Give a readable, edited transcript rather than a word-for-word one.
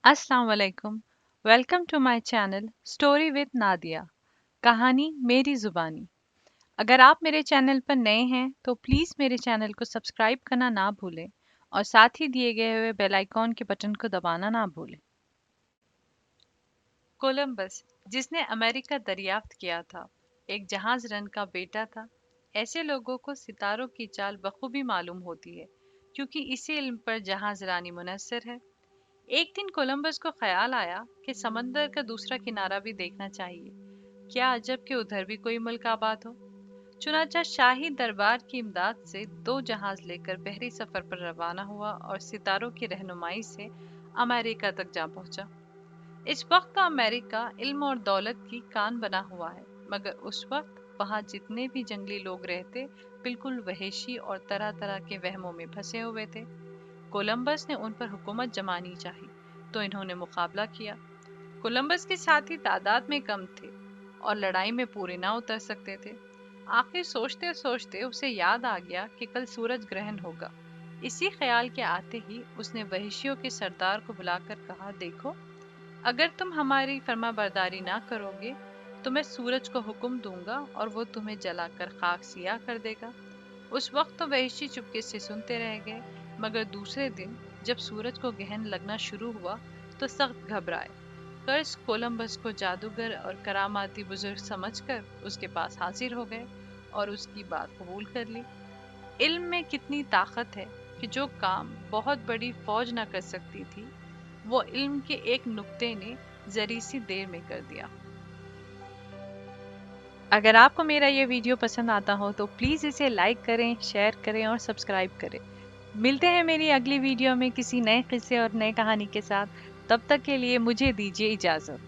अस्सलाम वालेकुम। Welcome to my channel story with Nadia. कहानी मेरी ज़ुबानी। अगर आप मेरे चैनल पर नए हैं तो प्लीज़ मेरे चैनल को सब्सक्राइब करना ना भूलें और साथ ही दिए गए हुए बेल आइकॉन के बटन को दबाना ना भूलें। कोलंबस, जिसने अमेरिका दरियाफ्त किया था, एक जहाज रन का बेटा था। ऐसे लोगों को सितारों की चाल बखूबी मालूम होती है, क्योंकि इसी इल्म पर जहाज रानी मुनस्सर है। एक दिन कोलंबस को ख्याल आया कि समंदर का दूसरा किनारा भी देखना चाहिए। क्या अजब कि उधर भी कोई मुल्क आबाद हो। चुनाचा शाही दरबार की इमदाद से 2 जहाज लेकर बहरी सफर पर रवाना हुआ और सितारों की रहनुमाई से अमेरिका तक जा पहुंचा। इस वक्त का अमेरिका इल्म और दौलत की कान बना हुआ है, मगर उस वक्त वहाँ जितने भी जंगली लोग रहते, बिल्कुल वहशी और तरह तरह के वहमों में फंसे हुए थे। कोलंबस ने उन पर हुकूमत जमानी चाही, तो इन्होंने मुकाबला किया। कोलंबस के साथी तादाद में कम थे और लड़ाई में पूरे ना उतर सकते थे। आखिर सोचते सोचते उसे याद आ गया कि कल सूरज ग्रहण होगा। इसी ख्याल के आते ही उसने वहशियों के सरदार को बुलाकर कहा, देखो, अगर तुम हमारी फर्माबरदारी ना करोगे तो मैं सूरज को हुक्म दूंगा और वो तुम्हें जलाकर खाक सियाह कर देगा। उस वक्त तो वहशी चुपके से सुनते रह गए, मगर दूसरे दिन जब सूरज को ग्रहण लगना शुरू हुआ तो सख्त घबराए। कर्स कोलंबस को जादूगर और करामाती बुजुर्ग समझकर उसके पास हाजिर हो गए और उसकी बात कबूल कर ली। इल्म में कितनी ताकत है कि जो काम बहुत बड़ी फौज न कर सकती थी, वो इल्म के एक नुक्ते ने जरी सी देर में कर दिया। अगर आपको मेरा ये वीडियो पसंद आता हो तो प्लीज़ इसे लाइक करें, शेयर करें और सब्सक्राइब करें। मिलते हैं मेरी अगली वीडियो में किसी नए किस्से और नए कहानी के साथ। तब तक के लिए मुझे दीजिए इजाज़त।